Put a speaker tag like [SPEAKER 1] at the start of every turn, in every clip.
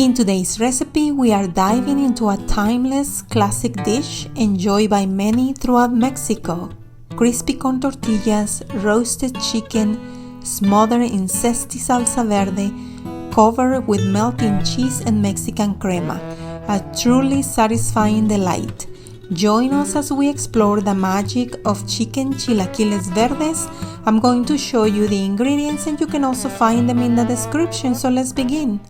[SPEAKER 1] In today's recipe, we are diving into a timeless classic dish enjoyed by many throughout Mexico. Crispy corn tortillas, roasted chicken, smothered in zesty salsa verde, covered with melting cheese and Mexican crema. A truly satisfying delight. Join us as we explore the magic of Chicken Chilaquiles Verdes. I'm going to show you the ingredients and you can also find them in the description, so let's begin.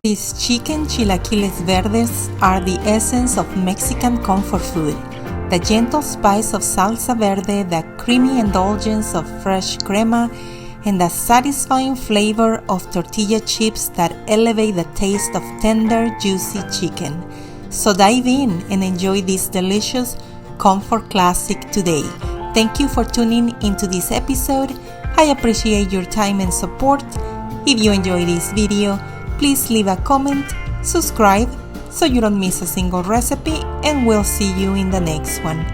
[SPEAKER 1] These chicken chilaquiles verdes are the essence of Mexican comfort food. The gentle spice of salsa verde, the creamy indulgence of fresh crema, and the satisfying flavor of tortilla chips that elevate the taste of tender, juicy chicken. So dive in and enjoy this delicious comfort classic today. Thank you for tuning into this episode. I appreciate your time and support. If you enjoyed this video, please leave a comment, subscribe so you don't miss a single recipe, and we'll see you in the next one.